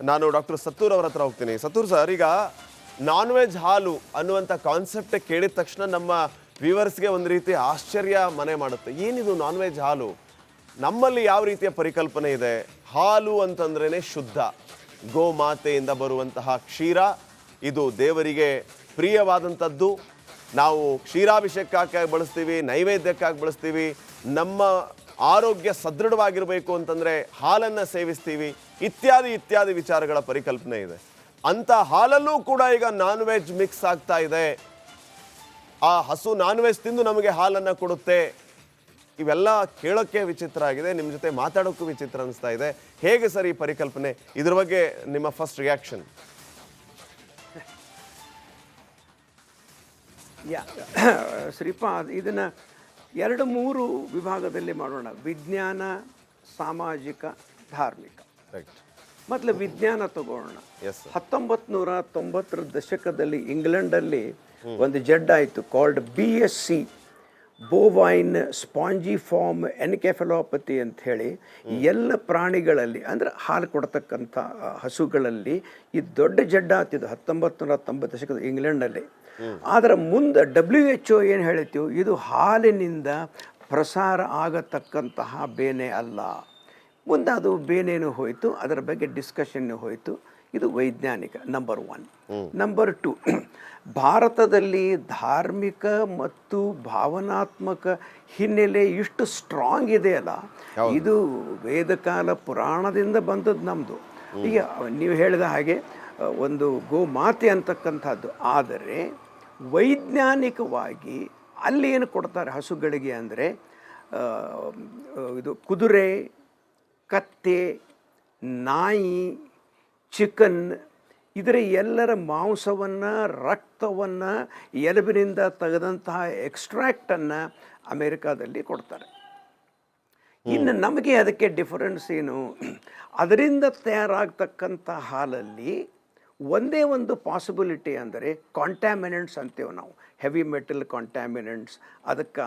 ನಾನು ಡಾಕ್ಟರ್ ಸತ್ತೂರ್ ಅವರ ಹತ್ರ ಹೋಗ್ತೀನಿ. ಸತ್ತೂರ್ ಸರ್, ಈಗ ನಾನ್ ವೆಜ್ ಹಾಲು ಅನ್ನುವಂಥ ಕಾನ್ಸೆಪ್ಟ್ ಕೇಳಿದ ತಕ್ಷಣ ನಮ್ಮ ವ್ಯೂವರ್ಸ್ಗೆ ಒಂದು ರೀತಿ ಆಶ್ಚರ್ಯ ಮನೆ ಮಾಡುತ್ತೆ. ಏನಿದು ನಾನ್ ವೆಜ್ ಹಾಲು? ನಮ್ಮಲ್ಲಿ ಯಾವ ರೀತಿಯ ಪರಿಕಲ್ಪನೆ ಇದೆ? ಹಾಲು ಅಂತಂದ್ರೇ ಶುದ್ಧ, ಗೋಮಾತೆಯಿಂದ ಬರುವಂತಹ ಕ್ಷೀರ, ಇದು ದೇವರಿಗೆ ಪ್ರಿಯವಾದಂಥದ್ದು. ನಾವು ಕ್ಷೀರಾಭಿಷೇಕಕ್ಕಾಗಿ ಬಳಸ್ತೀವಿ, ನೈವೇದ್ಯಕ್ಕಾಗಿ ಬಳಸ್ತೀವಿ. ನಮ್ಮ ಆರೋಗ್ಯ ಸದೃಢವಾಗಿರಬೇಕು ಅಂತಂದರೆ ಹಾಲನ್ನು ಸೇವಿಸ್ತೀವಿ, ಇತ್ಯಾದಿ ಇತ್ಯಾದಿ ವಿಚಾರಗಳ ಪರಿಕಲ್ಪನೆ ಇದೆ. ಅಂಥ ಹಾಲಲ್ಲೂ ಕೂಡ ಈಗ ನಾನ್ ವೆಜ್ ಮಿಕ್ಸ್ ಆಗ್ತಾ ಇದೆ. ಆ ಹಸು ನಾನ್ ವೆಜ್ ತಿಂದು ನಮಗೆ ಹಾಲನ್ನು ಕೊಡುತ್ತೆ. ಇವೆಲ್ಲ ಕೇಳೋಕ್ಕೆ ವಿಚಿತ್ರ ಆಗಿದೆ, ನಿಮ್ಮ ಜೊತೆ ಮಾತಾಡೋಕ್ಕೂ ವಿಚಿತ್ರ ಅನಿಸ್ತಾ ಇದೆ. ಹೇಗೆ ಸರ್ ಈ ಪರಿಕಲ್ಪನೆ? ಇದ್ರ ಬಗ್ಗೆ ನಿಮ್ಮ ಫಸ್ಟ್ ರಿಯಾಕ್ಷನ್? ಶ್ರೀಪಾದ್, ಇದನ್ನು 2-3 ವಿಭಾಗದಲ್ಲಿ ಮಾಡೋಣ. ವಿಜ್ಞಾನ, ಸಾಮಾಜಿಕ, ಧಾರ್ಮಿಕ. ಮೊದಲು ವಿಜ್ಞಾನ ತಗೋಣ. 1990ರ ದಶಕದಲ್ಲಿ ಇಂಗ್ಲೆಂಡಲ್ಲಿ ಒಂದು ಜಡ್ಡಾಯಿತು, ಕಾಲ್ಡ್ BSC, ಬೋವೈನ್ ಸ್ಪಾಂಜಿಫಾರ್ಮ್ ಎನ್ಕೆಫಲೋಪತಿ ಅಂತ ಹೇಳಿ. ಎಲ್ಲ ಪ್ರಾಣಿಗಳಲ್ಲಿ ಅಂದರೆ ಹಾಲು ಕೊಡ್ತಕ್ಕಂಥ ಹಸುಗಳಲ್ಲಿ ಈ ದೊಡ್ಡ ಜಡ್ಡ ಆಗ್ತಿದ್ದು 1990 ದಶಕದ ಇಂಗ್ಲೆಂಡಲ್ಲಿ. ಆದರೆ ಮುಂದೆ WHO ಏನು ಹೇಳಿತು, ಇದು ಹಾಲಿನಿಂದ ಪ್ರಸಾರ ಆಗತಕ್ಕಂತಹ ಬೇನೆ ಅಲ್ಲ. ಮುಂದೆ ಅದು ಬೇನೇನು ಹೋಯಿತು, ಅದರ ಬಗ್ಗೆ ಡಿಸ್ಕಷನ್ನು ಹೋಯಿತು. ಇದು ವೈಜ್ಞಾನಿಕ ನಂಬರ್ 1. ನಂಬರ್ 2, ಭಾರತದಲ್ಲಿ ಧಾರ್ಮಿಕ ಮತ್ತು ಭಾವನಾತ್ಮಕ ಹಿನ್ನೆಲೆ ಇಷ್ಟು ಸ್ಟ್ರಾಂಗ್ ಇದೆಯಲ್ಲ, ಇದು ವೇದಕಾಲ ಪುರಾಣದಿಂದ ಬಂದದ್ದು ನಮ್ಮದು. ಈಗ ನೀವು ಹೇಳಿದ ಹಾಗೆ ಒಂದು ಗೋಮಾತೆ ಅಂತಕ್ಕಂಥದ್ದು. ಆದರೆ ವೈಜ್ಞಾನಿಕವಾಗಿ ಅಲ್ಲಿ ಏನು ಕೊಡ್ತಾರೆ ಹಸುಗಳಿಗೆ ಅಂದರೆ, ಇದು ಕುದುರೆ, ಕತ್ತೆ, ನಾಯಿ, ಚಿಕನ್, ಇದರ ಎಲ್ಲರ ಮಾಂಸವನ್ನು, ರಕ್ತವನ್ನು, ಎಲುಬಿನಿಂದ ತೆಗೆದಂತಹ ಎಕ್ಸ್ಟ್ರಾಕ್ಟನ್ನು ಅಮೇರಿಕಾದಲ್ಲಿ ಕೊಡ್ತಾರೆ. ಇನ್ನು ನಮಗೆ ಅದಕ್ಕೆ ಡಿಫರೆನ್ಸ್ ಏನು? ಅದರಿಂದ ತಯಾರಾಗ್ತಕ್ಕಂಥ ಹಾಲಲ್ಲಿ ಒಂದೇ ಒಂದು ಪಾಸಿಬಿಲಿಟಿ ಅಂದರೆ ಕಾಂಟ್ಯಾಮಿನೆಂಟ್ಸ್ ಅಂತೇವೆ ನಾವು, ಹೆವಿ ಮೆಟಲ್ ಕಾಂಟ್ಯಾಮಿನೆಂಟ್ಸ್. ಅದಕ್ಕೆ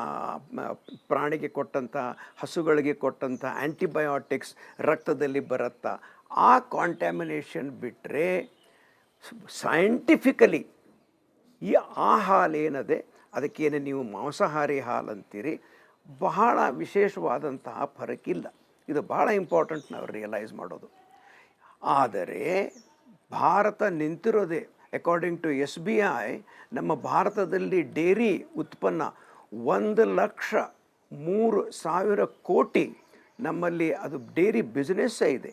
ಪ್ರಾಣಿಗೆ ಕೊಟ್ಟಂಥ, ಹಸುಗಳಿಗೆ ಕೊಟ್ಟಂಥ ಆ್ಯಂಟಿಬಯೋಟಿಕ್ಸ್ ರಕ್ತದಲ್ಲಿ ಬರುತ್ತಾ, ಆ ಕಾಂಟ್ಯಾಮಿನೇಷನ್ ಬಿಟ್ಟರೆ ಸೈಂಟಿಫಿಕಲಿ ಆ ಹಾಲೇನದೆ ಅದಕ್ಕೇನು ನೀವು ಮಾಂಸಾಹಾರಿ ಹಾಲು ಅಂತೀರಿ, ಬಹಳ ವಿಶೇಷವಾದಂತಹ ಫರಕಿಲ್ಲ. ಇದು ಭಾಳ ಇಂಪಾರ್ಟೆಂಟ್ ನಾವು ರಿಯಲೈಸ್ ಮಾಡೋದು. ಆದರೆ ಭಾರತ ನಿಂತಿರೋದೇ, ಅಕಾರ್ಡಿಂಗ್ ಟು SBI, ನಮ್ಮ ಭಾರತದಲ್ಲಿ ಡೇರಿ ಉತ್ಪನ್ನ 1,03,000 ಕೋಟಿ ನಮ್ಮಲ್ಲಿ ಅದು ಡೇರಿ ಬಿಸ್ನೆಸ್ಸೇ ಇದೆ.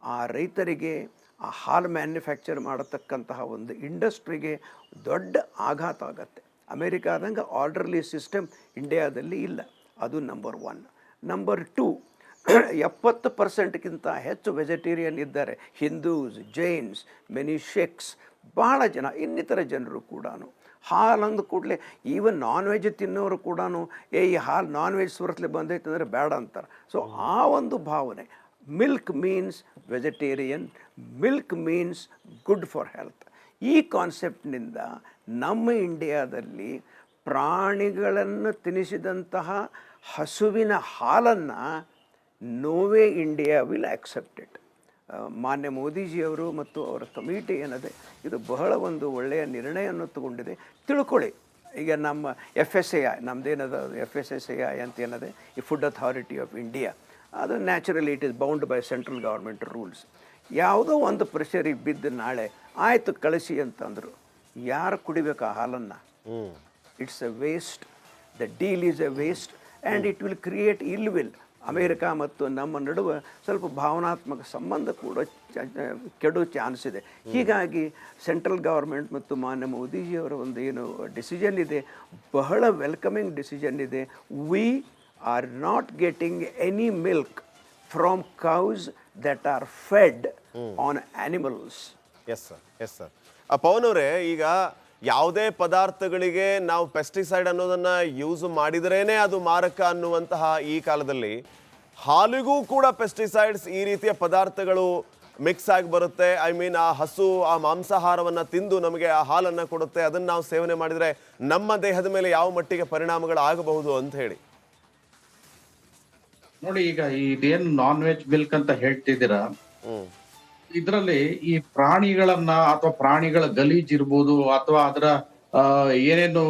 ಆ ರೈತರಿಗೆ, ಆ ಹಾಲು ಮ್ಯಾನುಫ್ಯಾಕ್ಚರ್ ಮಾಡತಕ್ಕಂತಹ ಒಂದು ಇಂಡಸ್ಟ್ರಿಗೆ ದೊಡ್ಡ ಆಘಾತ ಆಗತ್ತೆ. ಅಮೇರಿಕಾದಂಗೆ ಆರ್ಡರ್ಲಿ ಸಿಸ್ಟಮ್ ಇಂಡಿಯಾದಲ್ಲಿ ಇಲ್ಲ. ಅದು ನಂಬರ್ 1. ನಂಬರ್ 2, 70%ಕ್ಕಿಂತ ಹೆಚ್ಚು ವೆಜಿಟೇರಿಯನ್ ಇದ್ದಾರೆ. ಹಿಂದೂಸ್, ಜೈನ್ಸ್, ಮೆನಿ ಶೇಕ್ಸ್, ಭಾಳ ಜನ, ಇನ್ನಿತರ ಜನರು ಕೂಡ. ಹಾಲಂದು ಕೂಡಲೇ ಈವನ್ ನಾನ್ ವೆಜ್ ತಿನ್ನೋರು ಕೂಡ ಈ ಹಾಲು ನಾನ್ ವೆಜ್ ಸುರತ್ಲೆ ಬಂದೈತೆ ಅಂದರೆ ಬೇಡ ಅಂತಾರೆ. ಸೊ ಆ ಒಂದು ಭಾವನೆ, milk means vegetarian, milk means good for health. ಈ ಕಾನ್ಸೆಪ್ಟ್ನಿಂದ ನಮ್ಮ ಇಂಡಿಯಾದಲ್ಲಿ ಪ್ರಾಣಿಗಳನ್ನು ತಿನ್ನಿಸಿದಂತಹ ಹಸುವಿನ ಹಾಲನ್ನು ನೋವೇ ಇಂಡಿಯಾ ವಿಲ್ ಆಕ್ಸೆಪ್ಟ್ ಇಟ್. ಮಾನ್ಯ ಮೋದಿಜಿಯವರು ಮತ್ತು ಅವರ ಕಮಿಟಿ ಏನಿದೆ, ಇದು ಬಹಳ ಒಂದು ಒಳ್ಳೆಯ ನಿರ್ಣಯವನ್ನು ತಗೊಂಡಿದೆ. ತಿಳ್ಕೊಳ್ಳಿ, ಈಗ ನಮ್ಮ FSSAI, ನಮ್ಮದೇನದ FSSAI ಅಂತ ಏನಿದೆ, ಈ ಫುಡ್ ಅಥಾರಿಟಿ ಆಫ್ ಇಂಡಿಯಾ, ಅದು naturally it is bound by central government rules. ಯಾವುದೋ ಒಂದು ಪ್ರೆಷರಿಗೆ ಬಿದ್ದು ನಾಳೆ ಆಯಿತು ಕಳಿಸಿ ಅಂತಂದರು, ಯಾರು ಕುಡಿಬೇಕು ಆ ಹಾಲನ್ನು? It's A waste. The deal is A waste and it will create ಇಲ್ ವಿಲ್. ಅಮೇರಿಕಾ ಮತ್ತು ನಮ್ಮ ನಡುವೆ ಸ್ವಲ್ಪ ಭಾವನಾತ್ಮಕ ಸಂಬಂಧ ಕೂಡ ಕೆಡೋ ಚಾನ್ಸ್ ಇದೆ. ಹೀಗಾಗಿ ಸೆಂಟ್ರಲ್ ಗೌರ್ಮೆಂಟ್ ಮತ್ತು ಮಾನ್ಯ ಮೋದಿಜಿಯವರ ಒಂದು ಏನು ಡಿಸಿಷನ್ ಇದೆ, ಬಹಳ ವೆಲ್ಕಮಿಂಗ್ ಡಿಸಿಷನ್ ಇದೆ. We are not getting any milk from cows that are fed on animals. Yes sir, yes sir. Pavan ಅವರೇ, ಈಗ ಯಾವುದೇ ಪದಾರ್ಥಗಳಿಗೆ ನಾವು ಪೆಸ್ಟಿಸೈಡ್ ಅನ್ನೋದನ್ನು ಯೂಸ್ ಮಾಡಿದ್ರೇ ಅದು ಮಾರಕ ಅನ್ನುವಂತಹ ಈ ಕಾಲದಲ್ಲಿ ಹಾಲಿಗೂ ಕೂಡ ಪೆಸ್ಟಿಸೈಡ್ಸ್, ಈ ರೀತಿಯ ಪದಾರ್ಥಗಳು ಮಿಕ್ಸ್ ಆಗಿ ಬರುತ್ತೆ. ಐ ಮೀನ್, ಆ ಹಸು ಆ ಮಾಂಸಾಹಾರವನ್ನು ತಿಂದು ನಮಗೆ ಆ ಹಾಲನ್ನು ಕೊಡುತ್ತೆ. ಅದನ್ನು ನಾವು ಸೇವನೆ ಮಾಡಿದರೆ ನಮ್ಮ ದೇಹದ ಮೇಲೆ ಯಾವ ಮಟ್ಟಿಗೆ ಪರಿಣಾಮಗಳು ಆಗಬಹುದು ಅಂತ ಹೇಳಿ. ನೋಡಿ, ಈಗ ಇದೇನು ನಾನ್ ವೆಜ್ ಮಿಲ್ಕ್ ಅಂತ ಹೇಳ್ತಿದ್ದೀರಾ, ಇದರಲ್ಲಿ ಈ ಪ್ರಾಣಿಗಳನ್ನ ಅಥವಾ ಪ್ರಾಣಿಗಳ ಗಲೀಜ್ ಇರ್ಬೋದು ಅಥವಾ ಅದರ ಏನೇನು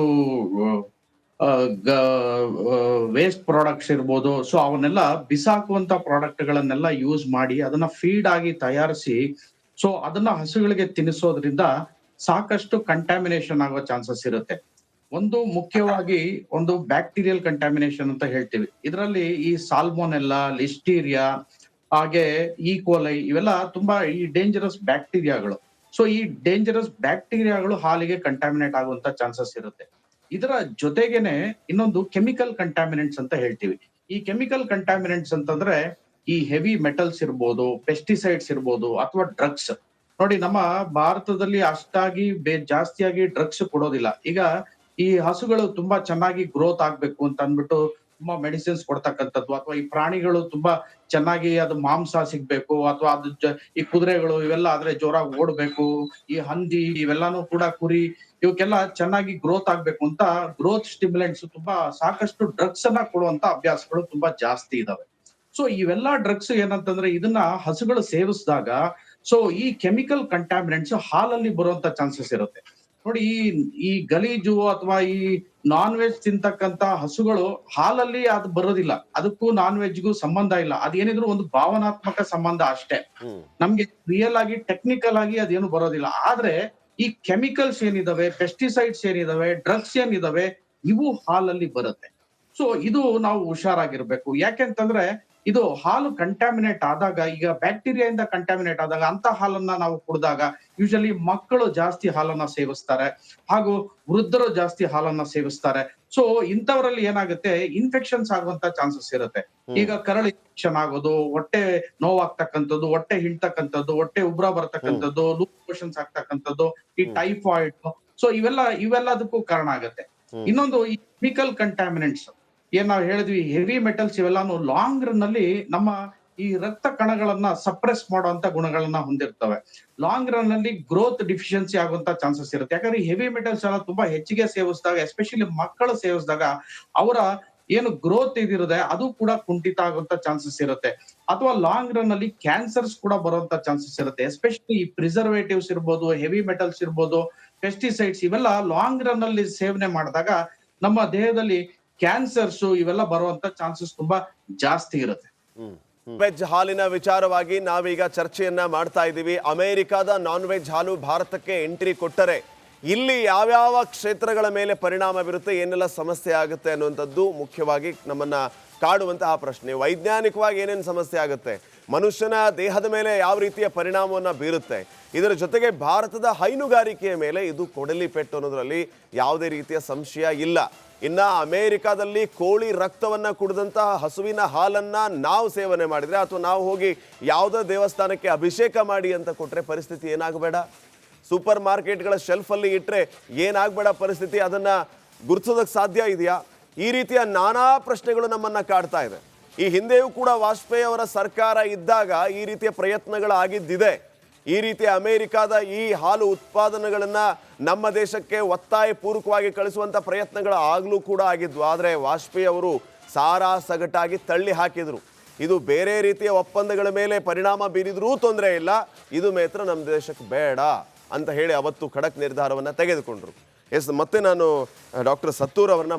ವೇಸ್ಟ್ ಪ್ರಾಡಕ್ಟ್ಸ್ ಇರ್ಬೋದು, ಸೊ ಅವನ್ನೆಲ್ಲ ಬಿಸಾಕುವಂತ ಪ್ರಾಡಕ್ಟ್ ಗಳನ್ನೆಲ್ಲ ಯೂಸ್ ಮಾಡಿ ಅದನ್ನ ಫೀಡ್ ಆಗಿ ತಯಾರಿಸಿ ಸೊ ಅದನ್ನ ಹಸುಗಳಿಗೆ ತಿನ್ನಿಸೋದ್ರಿಂದ ಸಾಕಷ್ಟು ಕಂಟ್ಯಾಮಿನೇಷನ್ ಆಗೋ ಚಾನ್ಸಸ್ ಇರುತ್ತೆ. ಒಂದು ಮುಖ್ಯವಾಗಿ ಒಂದು ಬ್ಯಾಕ್ಟೀರಿಯಲ್ ಕಂಟ್ಯಾಮಿನೇಷನ್ ಅಂತ ಹೇಳ್ತೀವಿ. ಇದರಲ್ಲಿ ಈ ಸಾಲ್ಮೊನೆಲ್ಲಾ, ಲಿಸ್ಟೀರಿಯಾ, ಹಾಗೆ ಈಕೋಲೈ ಇವೆಲ್ಲ ತುಂಬಾ ಈ ಡೇಂಜರಸ್ ಬ್ಯಾಕ್ಟೀರಿಯಾಗಳು. ಸೊ ಈ ಡೇಂಜರಸ್ ಬ್ಯಾಕ್ಟೀರಿಯಾಗಳು ಹಾಲಿಗೆ ಕಂಟ್ಯಾಮಿನೇಟ್ ಆಗುವಂತ ಚಾನ್ಸಸ್ ಇರುತ್ತೆ. ಇದರ ಜೊತೆಗೇನೆ ಇನ್ನೊಂದು ಕೆಮಿಕಲ್ ಕಂಟ್ಯಾಮಿನೆಂಟ್ಸ್ ಅಂತ ಹೇಳ್ತೀವಿ. ಈ ಕೆಮಿಕಲ್ ಕಂಟ್ಯಾಮಿನೆಂಟ್ಸ್ ಅಂತಂದ್ರೆ ಈ ಹೆವಿ ಮೆಟಲ್ಸ್ ಇರ್ಬೋದು, ಪೆಸ್ಟಿಸೈಡ್ಸ್ ಇರ್ಬೋದು ಅಥವಾ ಡ್ರಗ್ಸ್. ನೋಡಿ, ನಮ್ಮ ಭಾರತದಲ್ಲಿ ಅಷ್ಟಾಗಿ ಜಾಸ್ತಿಯಾಗಿ ಡ್ರಗ್ಸ್ ಕೊಡೋದಿಲ್ಲ. ಈಗ ಈ ಹಸುಗಳು ತುಂಬಾ ಚೆನ್ನಾಗಿ ಗ್ರೋತ್ ಆಗ್ಬೇಕು ಅಂತ ಅಂದ್ಬಿಟ್ಟು ತುಂಬಾ ಮೆಡಿಸಿನ್ಸ್ ಕೊಡ್ತಕ್ಕಂಥದ್ದು, ಅಥವಾ ಈ ಪ್ರಾಣಿಗಳು ತುಂಬಾ ಚೆನ್ನಾಗಿ ಅದು ಮಾಂಸ ಸಿಗ್ಬೇಕು, ಅಥವಾ ಅದು ಈ ಕುದುರೆಗಳು ಇವೆಲ್ಲ ಆದ್ರೆ ಜೋರಾಗಿ ಓಡ್ಬೇಕು, ಈ ಹಂದಿ ಇವೆಲ್ಲಾನು ಕೂಡ ಕುರಿ ಇವಕ್ಕೆಲ್ಲ ಚೆನ್ನಾಗಿ ಗ್ರೋತ್ ಆಗ್ಬೇಕು ಅಂತ ಗ್ರೋತ್ ಸ್ಟಿಮ್ಯುಲೆಂಟ್ಸ್ ತುಂಬಾ ಸಾಕಷ್ಟು ಡ್ರಗ್ಸ್ ಅನ್ನ ಕೊಡುವಂತ ಅಭ್ಯಾಸಗಳು ತುಂಬಾ ಜಾಸ್ತಿ ಇದಾವೆ. ಸೊ ಇವೆಲ್ಲಾ ಡ್ರಗ್ಸ್ ಏನಂತಂದ್ರೆ ಇದನ್ನ ಹಸುಗಳು ಸೇವಿಸಿದಾಗ ಸೊ ಈ ಕೆಮಿಕಲ್ ಕಂಟ್ಯಾಮಿನೆಂಟ್ಸ್ ಹಾಲಲ್ಲಿ ಬರುವಂತ ಚಾನ್ಸಸ್ ಇರುತ್ತೆ. ನೋಡಿ, ಈ ಗಲೀಜು ಅಥವಾ ಈ ನಾನ್ ವೆಜ್ ತಿಂತಕ್ಕಂತ ಹಸುಗಳು ಹಾಲಲ್ಲಿ ಅದು ಬರೋದಿಲ್ಲ. ಅದಕ್ಕೂ ನಾನ್ ವೆಜ್ಗೂ ಸಂಬಂಧ ಇಲ್ಲ. ಅದೇನಿದ್ರು ಒಂದು ಭಾವನಾತ್ಮಕ ಸಂಬಂಧ ಅಷ್ಟೇ. ನಮ್ಗೆ ರಿಯಲ್ ಆಗಿ ಟೆಕ್ನಿಕಲ್ ಆಗಿ ಅದೇನು ಬರೋದಿಲ್ಲ. ಆದ್ರೆ ಈ ಕೆಮಿಕಲ್ಸ್ ಏನಿದಾವೆ, ಪೆಸ್ಟಿಸೈಡ್ಸ್ ಏನಿದಾವೆ, ಡ್ರಗ್ಸ್ ಏನಿದಾವೆ, ಇವು ಹಾಲಲ್ಲಿ ಬರುತ್ತೆ. ಸೊ ಇದು ನಾವು ಹುಷಾರಾಗಿರ್ಬೇಕು. ಯಾಕೆಂತಂದ್ರೆ ಇದು ಹಾಲು ಕಂಟ್ಯಾಮಿನೇಟ್ ಆದಾಗ, ಈಗ ಬ್ಯಾಕ್ಟೀರಿಯಾದಿಂದ ಕಂಟ್ಯಾಮಿನೇಟ್ ಆದಾಗ ಅಂತ ಹಾಲನ್ನ ನಾವು ಕುಡಿದಾಗ ಯೂಶಲಿ ಮಕ್ಕಳು ಜಾಸ್ತಿ ಹಾಲನ್ನ ಸೇವಿಸ್ತಾರೆ, ಹಾಗೂ ವೃದ್ಧರು ಜಾಸ್ತಿ ಹಾಲನ್ನ ಸೇವಿಸ್ತಾರೆ. ಸೊ ಇಂಥವರಲ್ಲಿ ಏನಾಗುತ್ತೆ, ಇನ್ಫೆಕ್ಷನ್ಸ್ ಆಗುವಂತ ಚಾನ್ಸಸ್ ಇರುತ್ತೆ. ಈಗ ಕರಳು ಇನ್ಫೆಕ್ಷನ್ ಆಗೋದು, ಹೊಟ್ಟೆ ನೋವಾಗ್ತಕ್ಕಂಥದ್ದು, ಹೊಟ್ಟೆ ಹಿಂಡ್ತಕ್ಕಂಥದ್ದು, ಹೊಟ್ಟೆ ಉಬ್ರ ಬರ್ತಕ್ಕಂಥದ್ದು, ಲೂಸ್ ಮೋಷನ್ಸ್ ಆಗ್ತಕ್ಕಂಥದ್ದು, ಈ ಟೈಫಾಯ್ಡ್, ಸೊ ಇವೆಲ್ಲದಕ್ಕೂ ಕಾರಣ ಆಗುತ್ತೆ. ಇನ್ನೊಂದು ಈ ಕೆಮಿಕಲ್ ಕಂಟ್ಯಾಮಿನೆಂಟ್ಸ್ ಏನ್ ನಾವ್ ಹೇಳಿದ್ವಿ, ಹೆವಿ ಮೆಟಲ್ಸ್ ಇವೆಲ್ಲಾನು ಲಾಂಗ್ ರನ್ ಅಲ್ಲಿ ನಮ್ಮ ಈ ರಕ್ತ ಕಣಗಳನ್ನ ಸಪ್ರೆಸ್ ಮಾಡುವಂತ ಗುಣಗಳನ್ನ ಹೊಂದಿರ್ತವೆ. ಲಾಂಗ್ ರನ್ ಅಲ್ಲಿ ಗ್ರೋತ್ ಡಿಫಿಷಿಯನ್ಸಿ ಆಗುವಂತ ಚಾನ್ಸಸ್ ಇರುತ್ತೆ. ಯಾಕಂದ್ರೆ ಹೆವಿ ಮೆಟಲ್ಸ್ ಎಲ್ಲ ತುಂಬಾ ಹೆಚ್ಚಿಗೆ ಸೇವಿಸಿದಾಗ, ಎಸ್ಪೆಷಲಿ ಮಕ್ಕಳು ಸೇವಿಸಿದಾಗ ಅವರ ಏನು ಗ್ರೋತ್ ಇದಿರುತ್ತೆ ಅದು ಕೂಡ ಕುಂಠಿತ ಆಗುವಂತ ಚಾನ್ಸಸ್ ಇರುತ್ತೆ. ಅಥವಾ ಲಾಂಗ್ ರನ್ ಅಲ್ಲಿ ಕ್ಯಾನ್ಸರ್ಸ್ ಕೂಡ ಬರುವಂತ ಚಾನ್ಸಸ್ ಇರುತ್ತೆ. ಎಸ್ಪೆಷಲಿ ಈ ಪ್ರಿಸರ್ವೇಟಿವ್ಸ್ ಇರ್ಬೋದು, ಹೆವಿ ಮೆಟಲ್ಸ್ ಇರ್ಬೋದು, ಪೆಸ್ಟಿಸೈಡ್ಸ್ ಇವೆಲ್ಲ ಲಾಂಗ್ ರನ್ ಅಲ್ಲಿ ಸೇವನೆ ಮಾಡಿದಾಗ ನಮ್ಮ ದೇಹದಲ್ಲಿ ಕ್ಯಾನ್ಸರ್ಸ್ ಇವೆಲ್ಲ ಬರುವಂತ ಚಾನ್ಸಸ್ ತುಂಬಾ ಜಾಸ್ತಿ ಇರುತ್ತೆ. ವೆಜ್ ಹಾಲಿನ ವಿಚಾರವಾಗಿ ನಾವೀಗ ಚರ್ಚೆಯನ್ನ ಮಾಡ್ತಾ ಇದ್ದೀವಿ. ಅಮೆರಿಕದ ನಾನ್ ವೆಜ್ ಹಾಲು ಭಾರತಕ್ಕೆ ಎಂಟ್ರಿ ಕೊಟ್ಟರೆ ಇಲ್ಲಿ ಯಾವ್ಯಾವ ಕ್ಷೇತ್ರಗಳ ಮೇಲೆ ಪರಿಣಾಮ ಬೀರುತ್ತೆ, ಏನೆಲ್ಲ ಸಮಸ್ಯೆ ಆಗುತ್ತೆ ಅನ್ನುವಂಥದ್ದು ಮುಖ್ಯವಾಗಿ ನಮ್ಮನ್ನ ಕಾಡುವಂತಹ ಪ್ರಶ್ನೆ. ವೈಜ್ಞಾನಿಕವಾಗಿ ಏನೇನು ಸಮಸ್ಯೆ ಆಗುತ್ತೆ, ಮನುಷ್ಯನ ದೇಹದ ಮೇಲೆ ಯಾವ ರೀತಿಯ ಪರಿಣಾಮವನ್ನು ಬೀರುತ್ತೆ, ಇದರ ಜೊತೆಗೆ ಭಾರತದ ಹೈನುಗಾರಿಕೆಯ ಮೇಲೆ ಇದು ಕೊಡಲಿ ಪೆಟ್ಟು ಅನ್ನೋದ್ರಲ್ಲಿ ಯಾವುದೇ ರೀತಿಯ ಸಂಶಯ ಇಲ್ಲ. ಇನ್ನು ಅಮೇರಿಕಾದಲ್ಲಿ ಕೋಳಿ ರಕ್ತವನ್ನು ಕುಡಿದಂತಹ ಹಸುವಿನ ಹಾಲನ್ನು ನಾವು ಸೇವನೆ ಮಾಡಿದರೆ, ಅಥವಾ ನಾವು ಹೋಗಿ ಯಾವುದೋ ದೇವಸ್ಥಾನಕ್ಕೆ ಅಭಿಷೇಕ ಮಾಡಿ ಅಂತ ಕೊಟ್ಟರೆ ಪರಿಸ್ಥಿತಿ ಏನಾಗಬೇಡ? ಸೂಪರ್ ಮಾರ್ಕೆಟ್ಗಳ ಶೆಲ್ಫಲ್ಲಿ ಇಟ್ಟರೆ ಏನಾಗಬೇಡ ಪರಿಸ್ಥಿತಿ? ಅದನ್ನು ಗುರುತಿಸೋದಕ್ಕೆ ಸಾಧ್ಯ ಇದೆಯಾ? ಈ ರೀತಿಯ ನಾನಾ ಪ್ರಶ್ನೆಗಳು ನಮ್ಮನ್ನು ಕಾಡ್ತಾ ಇದೆ. ಈ ಹಿಂದೆಯೂ ಕೂಡ ವಾಜಪೇಯಿ ಅವರ ಸರ್ಕಾರ ಇದ್ದಾಗ ಈ ರೀತಿಯ ಪ್ರಯತ್ನಗಳಾಗಿದ್ದಿದೆ. ಈ ರೀತಿಯ ಅಮೆರಿಕಾದ ಈ ಹಾಲು ಉತ್ಪಾದನೆಗಳನ್ನು ನಮ್ಮ ದೇಶಕ್ಕೆ ಒತ್ತಾಯ ಪೂರ್ವಕವಾಗಿ ಕಳಿಸುವಂಥ ಪ್ರಯತ್ನಗಳು ಆಗಲೂ ಕೂಡ ಆಗಿದ್ವು. ಆದರೆ ವಾಜಪೇಯಿ ಅವರು ಸಾರಾ ಸಗಟಾಗಿ ತಳ್ಳಿ ಹಾಕಿದರು. ಇದು ಬೇರೆ ರೀತಿಯ ಒಪ್ಪಂದಗಳ ಮೇಲೆ ಪರಿಣಾಮ ಬೀರಿದ್ರೂ ತೊಂದರೆ ಇಲ್ಲ, ಇದು ಮಾತ್ರ ನಮ್ಮ ದೇಶಕ್ಕೆ ಬೇಡ ಅಂತ ಹೇಳಿ ಅವತ್ತು ಖಡಕ್ ನಿರ್ಧಾರವನ್ನು ತೆಗೆದುಕೊಂಡ್ರು. ಮತ್ತೆ ನಾನು ಡಾಕ್ಟರ್ ಸತ್ತೂರ್ ಅವರನ್ನ